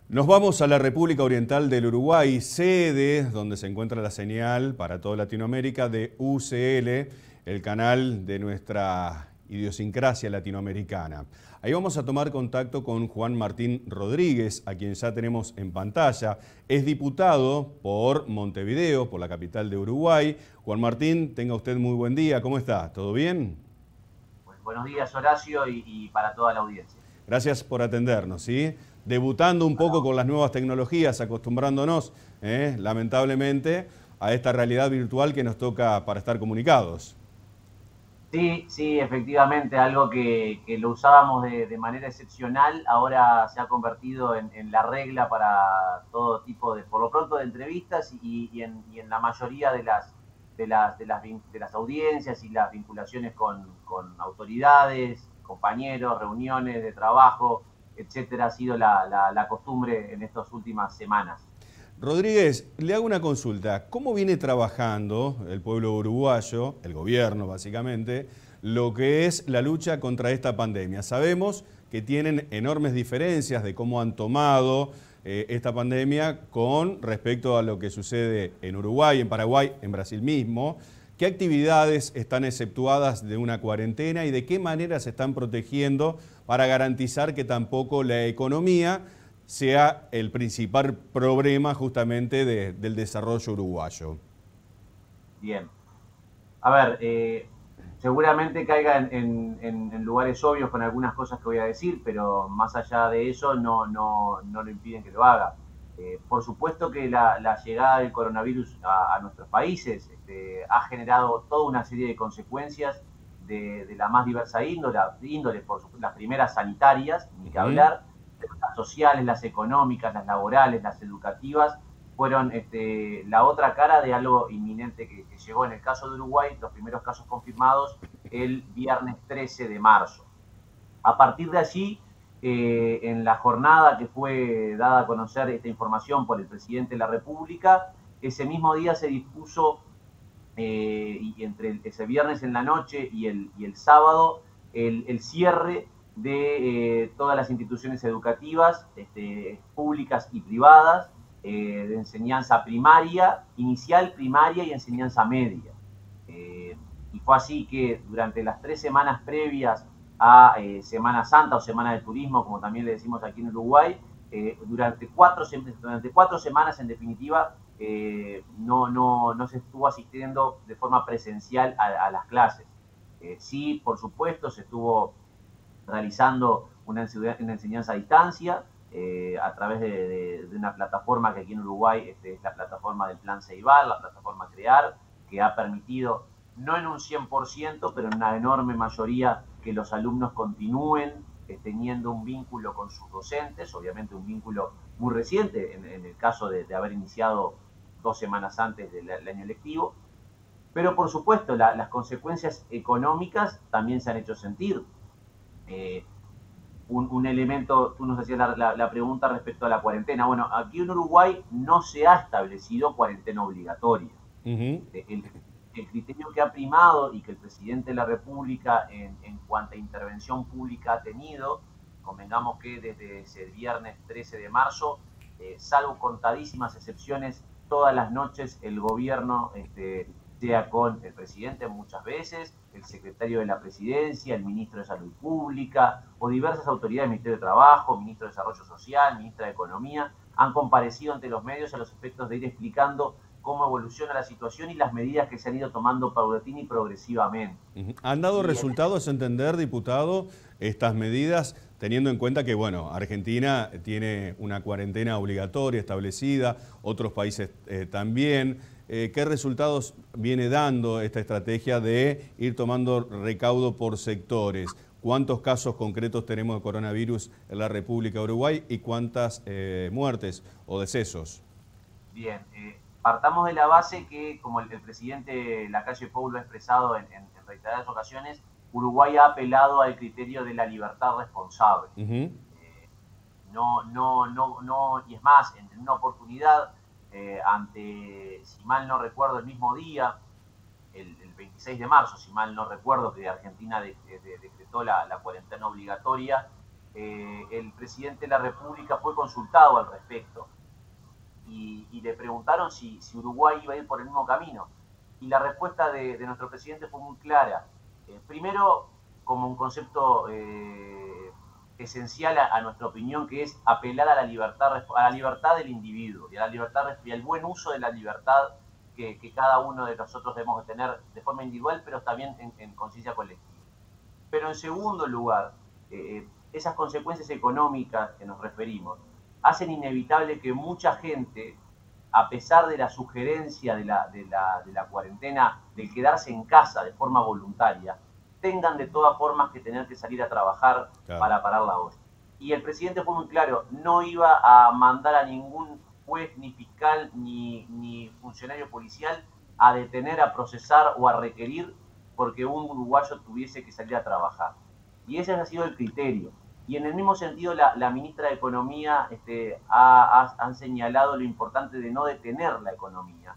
Nos vamos a la República Oriental del Uruguay, sede donde se encuentra la señal para toda Latinoamérica de UCL, el canal de nuestra idiosincrasia latinoamericana. Ahí vamos a tomar contacto con Juan Martín Rodríguez, a quien ya tenemos en pantalla. Es diputado por Montevideo, por la capital de Uruguay. Juan Martín, tenga usted muy buen día. ¿Cómo está? ¿Todo bien? Pues buenos días, Horacio, y para toda la audiencia. Gracias por atendernos, ¿sí? Debutando un poco con las nuevas tecnologías, acostumbrándonos, lamentablemente, a esta realidad virtual que nos toca para estar comunicados. Sí, sí, efectivamente, algo que lo usábamos de manera excepcional, ahora se ha convertido en la regla para todo tipo de, por lo pronto, de entrevistas y en la mayoría de las audiencias y las vinculaciones con autoridades, compañeros, reuniones de trabajo, etcétera, ha sido la costumbre en estas últimas semanas. Rodríguez, le hago una consulta. ¿Cómo viene trabajando el pueblo uruguayo, el gobierno básicamente, lo que es la lucha contra esta pandemia? Sabemos que tienen enormes diferencias de cómo han tomado esta pandemia con respecto a lo que sucede en Uruguay, en Paraguay, en Brasil mismo. ¿Qué actividades están exceptuadas de una cuarentena y de qué manera se están protegiendo para garantizar que tampoco la economía sea el principal problema justamente del desarrollo uruguayo? Bien. A ver, seguramente caiga en lugares obvios con algunas cosas que voy a decir, pero más allá de eso no lo impiden que lo haga. Por supuesto que la llegada del coronavirus a nuestros países ha generado toda una serie de consecuencias de la más diversa índole, por supuesto, las primeras sanitarias, ni que hablar, las sociales, las económicas, las laborales, las educativas, fueron la otra cara de algo inminente que llegó en el caso de Uruguay, los primeros casos confirmados el viernes 13 de marzo. A partir de allí, en la jornada que fue dada a conocer esta información por el presidente de la República, ese mismo día se dispuso, y entre ese viernes en la noche y el sábado, el cierre de todas las instituciones educativas, públicas y privadas, de enseñanza primaria, inicial, primaria y enseñanza media. Y fue así que durante las 3 semanas previas a Semana Santa o Semana de Turismo, como también le decimos aquí en Uruguay, durante 4 semanas en definitiva no se estuvo asistiendo de forma presencial a las clases. Sí, por supuesto, se estuvo realizando una enseñanza a distancia, a través de una plataforma que aquí en Uruguay es la plataforma del Plan Ceibal, la plataforma CREAR, que ha permitido, no en un 100%, pero en una enorme mayoría, que los alumnos continúen teniendo un vínculo con sus docentes, obviamente un vínculo muy reciente en el caso de haber iniciado 2 semanas antes del año lectivo, pero por supuesto las consecuencias económicas también se han hecho sentir. Eh, un elemento, tú nos hacías la pregunta respecto a la cuarentena. Bueno, aquí en Uruguay no se ha establecido cuarentena obligatoria. Uh-huh. El criterio que ha primado y que el presidente de la República en cuanto a intervención pública ha tenido, convengamos que desde ese viernes 13 de marzo, salvo contadísimas excepciones, todas las noches el gobierno, sea con el presidente muchas veces, el secretario de la presidencia, el ministro de Salud Pública o diversas autoridades, Ministerio de Trabajo, Ministro de Desarrollo Social, Ministra de Economía, han comparecido ante los medios a los efectos de ir explicando cómo evoluciona la situación y las medidas que se han ido tomando paulatina y progresivamente. ¿Han dado Y resultados, a entender, diputado, estas medidas, teniendo en cuenta que, bueno, Argentina tiene una cuarentena obligatoria establecida, otros países también? ¿Qué resultados viene dando esta estrategia de ir tomando recaudo por sectores? ¿Cuántos casos concretos tenemos de coronavirus en la República de Uruguay y cuántas muertes o decesos? bien, partamos de la base que, como el presidente Lacalle Pou lo ha expresado en reiteradas ocasiones, Uruguay ha apelado al criterio de la libertad responsable. Uh-huh. No, y es más, en una oportunidad, si mal no recuerdo, el mismo día, el 26 de marzo, si mal no recuerdo, que Argentina decretó implementó la cuarentena obligatoria, el presidente de la República fue consultado al respecto y le preguntaron si Uruguay iba a ir por el mismo camino. Y la respuesta de nuestro presidente fue muy clara. Primero, como un concepto esencial a nuestra opinión, que es apelar a la libertad del individuo y a la libertad y al buen uso de la libertad que cada uno de nosotros debemos de tener de forma individual, pero también en conciencia colectiva. Pero en segundo lugar, esas consecuencias económicas que nos referimos hacen inevitable que mucha gente, a pesar de la sugerencia de la cuarentena, de quedarse en casa de forma voluntaria, tengan de todas formas que tener que salir a trabajar para parar la olla. Y el presidente fue muy claro, no iba a mandar a ningún juez, ni fiscal, ni funcionario policial a detener, a procesar o a requerir porque un uruguayo tuviese que salir a trabajar. Y ese ha sido el criterio. Y en el mismo sentido, la ministra de Economía han señalado lo importante de no detener la economía,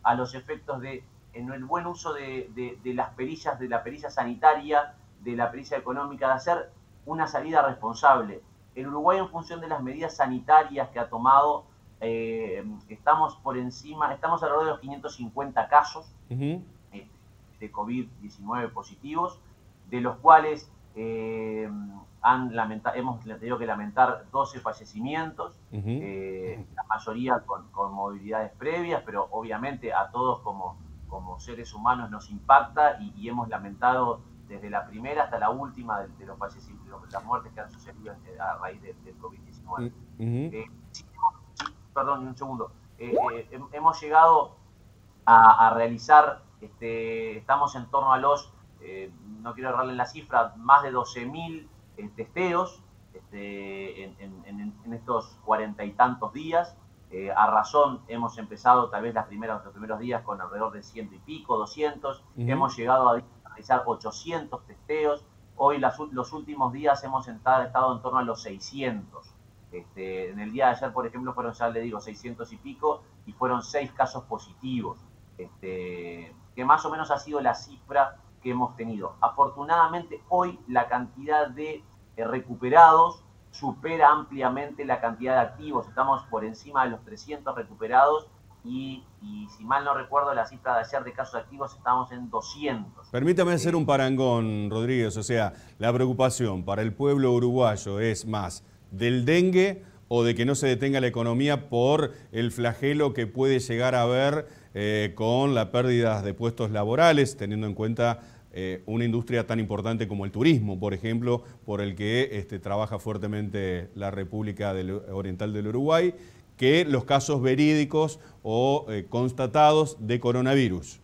a los efectos de, en el buen uso de las perillas, de la perilla sanitaria, de la perilla económica, de hacer una salida responsable. El Uruguay, en función de las medidas sanitarias que ha tomado, estamos por encima, estamos alrededor de los 550 casos de COVID-19 positivos, de los cuales hemos tenido que lamentar 12 fallecimientos, la mayoría con movilidades previas, pero obviamente a todos como seres humanos nos impacta y hemos lamentado desde la primera hasta la última de los fallecimientos, las muertes que han sucedido a raíz del COVID-19. Perdón, un segundo. Hemos llegado a realizar, estamos en torno a los, no quiero errarle la cifra, más de 12.000 testeos en estos 40 y tantos días. A razón hemos empezado tal vez los primeros días con alrededor de 100 y pico, 200. Hemos llegado a realizar 800 testeos. Hoy los últimos días hemos estado en torno a los 600. En el día de ayer, por ejemplo, fueron, ya le digo, 600 y pico y fueron 6 casos positivos, que más o menos ha sido la cifra que hemos tenido. Afortunadamente, hoy la cantidad de recuperados supera ampliamente la cantidad de activos. Estamos por encima de los 300 recuperados y si mal no recuerdo, la cifra de ayer de casos activos estamos en 200. Permítame hacer un parangón, Rodríguez. O sea, la preocupación para el pueblo uruguayo es más del dengue o de que no se detenga la economía por el flagelo que puede llegar a haber con la pérdida de puestos laborales, teniendo en cuenta una industria tan importante como el turismo, por ejemplo, por el que trabaja fuertemente la República Oriental del Uruguay, que los casos verídicos o constatados de coronavirus.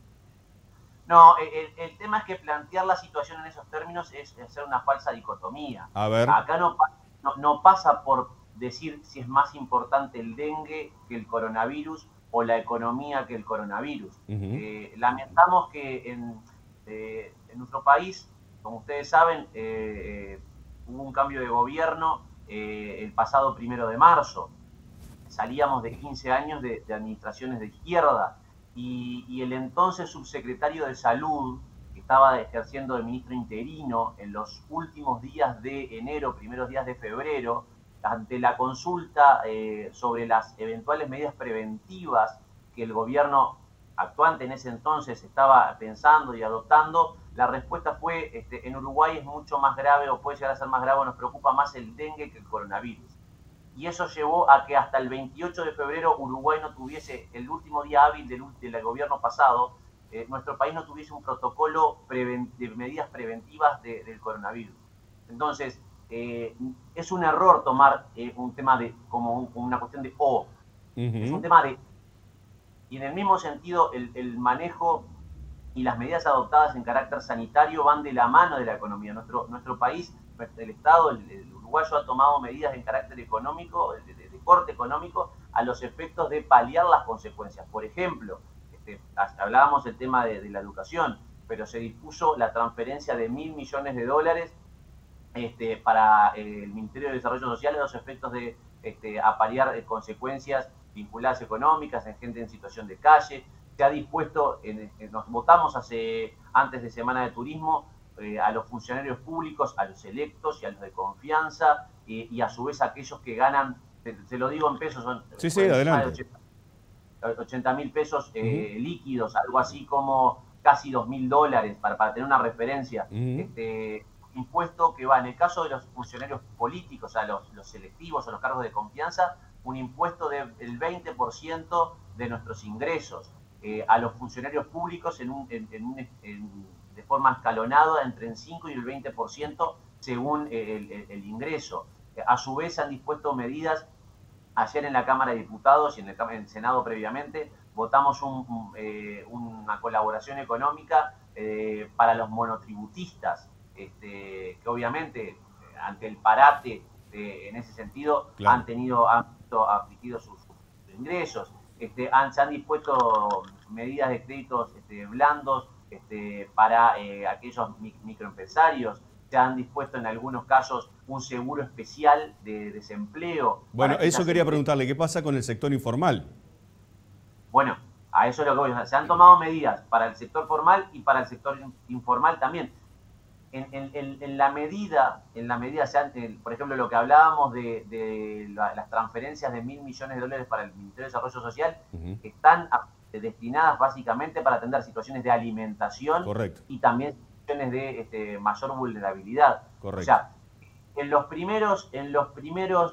No, el tema es que plantear la situación en esos términos es hacer una falsa dicotomía. A ver. Acá no pasa por decir si es más importante el dengue que el coronavirus o la economía que el coronavirus. Lamentamos que en nuestro país, como ustedes saben, hubo un cambio de gobierno el pasado 1 de marzo. Salíamos de 15 años de administraciones de izquierda y el entonces subsecretario de Salud, que estaba ejerciendo de ministro interino en los últimos días de enero, primeros días de febrero, ante la consulta sobre las eventuales medidas preventivas que el gobierno actuante en ese entonces estaba pensando y adoptando, la respuesta fue, en Uruguay es mucho más grave o puede llegar a ser más grave, nos preocupa más el dengue que el coronavirus. Y eso llevó a que hasta el 28 de febrero Uruguay no tuviese, el último día hábil del gobierno pasado, nuestro país no tuviese un protocolo de medidas preventivas del coronavirus. Entonces, es un error tomar un tema como una cuestión de es un tema de. Y en el mismo sentido, el manejo y las medidas adoptadas en carácter sanitario van de la mano de la economía. Nuestro país, el Estado, el uruguayo ha tomado medidas en carácter económico, de corte económico, a los efectos de paliar las consecuencias. Por ejemplo, hablábamos del tema de la educación, pero se dispuso la transferencia de $1.000 millones para el Ministerio de Desarrollo Social a los efectos de paliar consecuencias vinculadas económicas en gente en situación de calle. Se ha dispuesto, nos votamos antes de Semana de Turismo, a los funcionarios públicos, a los electos y a los de confianza, y a su vez aquellos que ganan, se lo digo en pesos, son Sí, sí, adelante. 80.000 pesos líquidos, algo así como casi $2.000, para tener una referencia. Impuesto que va, en el caso de los funcionarios políticos, o sea, los selectivos o los cargos de confianza, un impuesto del 20% de nuestros ingresos. A los funcionarios públicos de forma escalonada entre el 5 y el 20% según el ingreso. A su vez, han dispuesto medidas. Ayer en la Cámara de Diputados y en el Senado previamente votamos una colaboración económica para los monotributistas, que obviamente ante el parate en ese sentido claro, han visto afligidos sus ingresos. Se han dispuesto medidas de créditos blandos para aquellos microempresarios. Se han dispuesto en algunos casos un seguro especial de desempleo. Bueno, eso quería preguntarle, ¿qué pasa con el sector informal? Bueno, a eso es lo que voy. O sea, se han tomado medidas para el sector formal y para el sector informal también. En la medida, por ejemplo, lo que hablábamos de las transferencias de $1.000 millones para el Ministerio de Desarrollo Social, están destinadas básicamente para atender situaciones de alimentación. Correcto. Y también situaciones de mayor vulnerabilidad. Correcto. O sea, en los primeros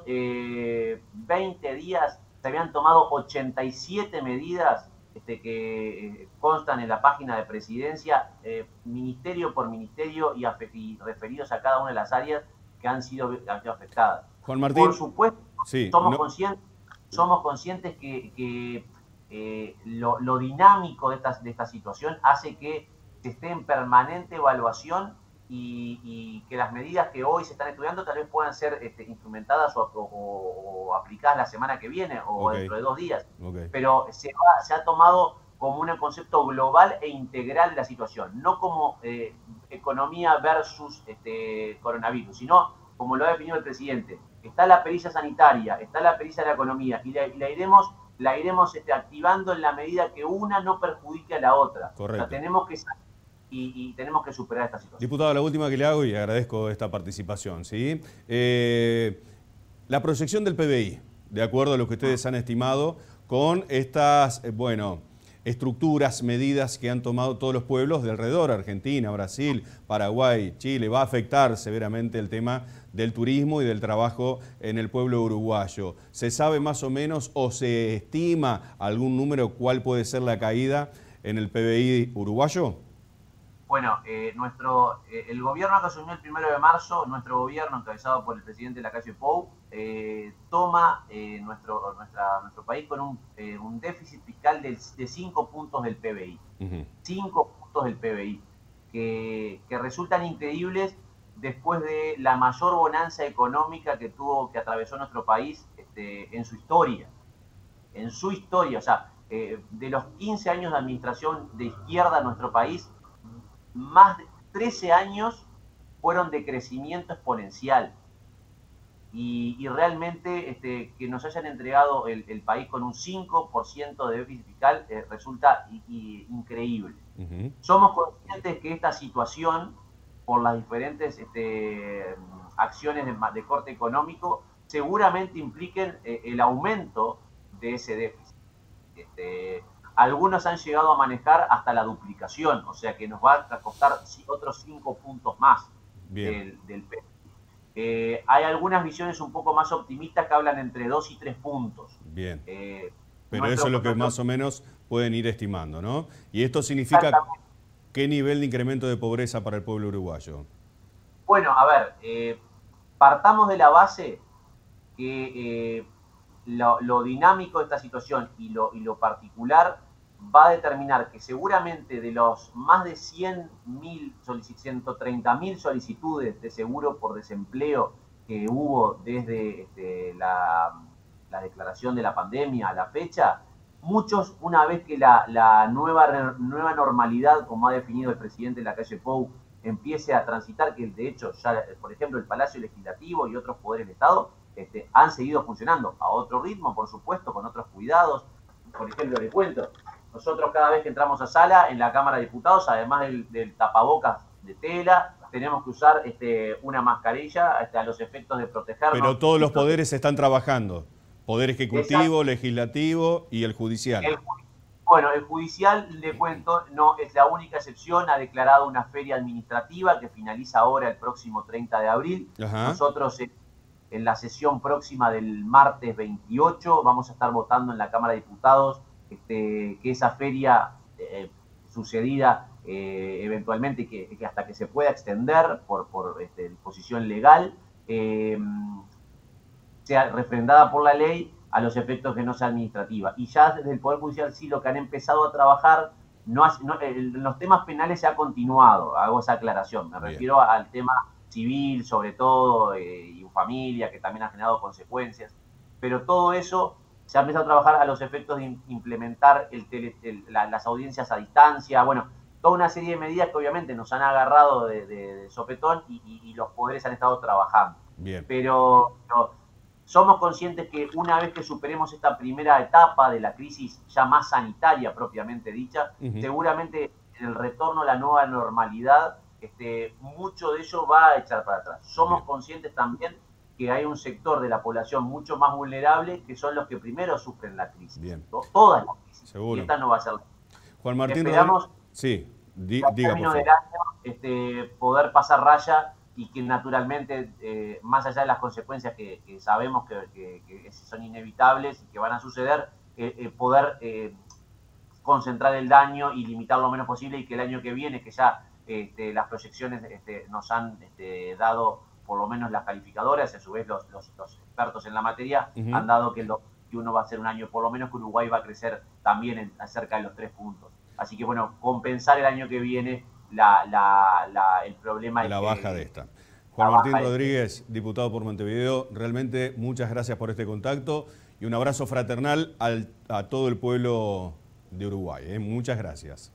20 días se habían tomado 87 medidas que constan en la página de Presidencia, ministerio por ministerio y referidos a cada una de las áreas que han sido afectadas. Juan Martín. Por supuesto, sí, somos conscientes que lo dinámico de esta situación hace que se esté en permanente evaluación y que las medidas que hoy se están estudiando tal vez puedan ser instrumentadas o aplicadas la semana que viene o dentro de 2 días. Pero se ha tomado como un concepto global e integral de la situación, no como economía versus coronavirus, sino como lo ha definido el presidente. Está la pericia sanitaria, está la pericia de la economía y la iremos activando en la medida que una no perjudique a la otra. Correcto. O sea, tenemos que y tenemos que superar esta situación. Diputado, la última que le hago y agradezco esta participación, ¿sí? La proyección del PBI, de acuerdo a lo que ustedes han estimado, con estas, estructuras, medidas que han tomado todos los pueblos de alrededor, Argentina, Brasil, Paraguay, Chile, va a afectar severamente el tema del turismo y del trabajo en el pueblo uruguayo. ¿Se sabe más o menos o se estima algún número cuál puede ser la caída en el PBI uruguayo? Bueno, el gobierno que asumió el 1 de marzo, nuestro gobierno, encabezado por el presidente Lacalle Pou, toma nuestro país con un déficit fiscal de 5 puntos del PBI. 5 puntos del PBI, que resultan increíbles después de la mayor bonanza económica que atravesó nuestro país en su historia. En su historia, o sea, de los 15 años de administración de izquierda en nuestro país, más de 13 años fueron de crecimiento exponencial. Y realmente que nos hayan entregado el país con un 5% de déficit fiscal resulta increíble. Somos conscientes que esta situación, por las diferentes acciones de corte económico, seguramente impliquen el aumento de ese déficit. Algunos han llegado a manejar hasta la duplicación, o sea que nos va a costar otros 5 puntos más del PIB. Hay algunas visiones un poco más optimistas que hablan entre 2 y 3 puntos. Bien. Pero eso es lo que más o menos pueden ir estimando, ¿no? Y esto significa ¿qué nivel de incremento de pobreza para el pueblo uruguayo? Bueno, a ver, partamos de la base que lo dinámico de esta situación y lo particular va a determinar que seguramente de los más de 130.000 solicitudes de seguro por desempleo que hubo desde la declaración de la pandemia a la fecha, muchos, una vez que la nueva normalidad, como ha definido el presidente Lacalle Pou, empiece a transitar, que de hecho ya, por ejemplo, el Palacio Legislativo y otros poderes del Estado han seguido funcionando a otro ritmo, por supuesto, con otros cuidados. Por ejemplo, le cuento, nosotros cada vez que entramos a sala, en la Cámara de Diputados, además del tapabocas de tela, tenemos que usar una mascarilla a los efectos de protegernos. Pero todos los poderes están trabajando, Poder Ejecutivo, Legislativo y el Judicial. Bueno, el judicial, le cuento, no es la única excepción, ha declarado una feria administrativa que finaliza ahora el próximo 30 de abril. Ajá. Nosotros en la sesión próxima del martes 28 vamos a estar votando en la Cámara de Diputados que esa feria sucedida eventualmente, que hasta que se pueda extender por disposición legal, sea refrendada por la ley a los efectos que no sea administrativa. Y ya desde el Poder Judicial sí lo que han empezado a trabajar, en los temas penales se ha continuado, hago esa aclaración, me refiero al tema civil sobre todo, y familia, que también ha generado consecuencias, pero todo eso se ha empezado a trabajar a los efectos de implementar las audiencias a distancia, bueno, toda una serie de medidas que obviamente nos han agarrado de sopetón y los poderes han estado trabajando. Bien. Pero somos conscientes que una vez que superemos esta primera etapa de la crisis ya más sanitaria propiamente dicha, seguramente en el retorno a la nueva normalidad, mucho de ello va a echar para atrás. Somos conscientes también que hay un sector de la población mucho más vulnerable que son los que primero sufren la crisis. Bien. Todas las crisis. Seguro. Y esta no va a ser la crisis. Juan Martín, esperamos sí, al término del año poder pasar raya y que naturalmente, más allá de las consecuencias que sabemos que son inevitables y que van a suceder, poder concentrar el daño y limitar lo menos posible, y que el año que viene, que ya las proyecciones nos han dado, por lo menos las calificadoras, y a su vez los expertos en la materia, han dado que el 2021 va a ser un año, por lo menos que Uruguay va a crecer también en cerca de los 3 puntos. Así que bueno, compensar el año que viene el problema. La baja de esta. Juan Martín Rodríguez, diputado por Montevideo, realmente muchas gracias por este contacto y un abrazo fraternal a todo el pueblo de Uruguay. Muchas gracias.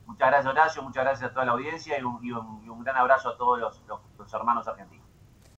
Muchas gracias, Horacio, muchas gracias a toda la audiencia y un gran abrazo a todos los hermanos argentinos.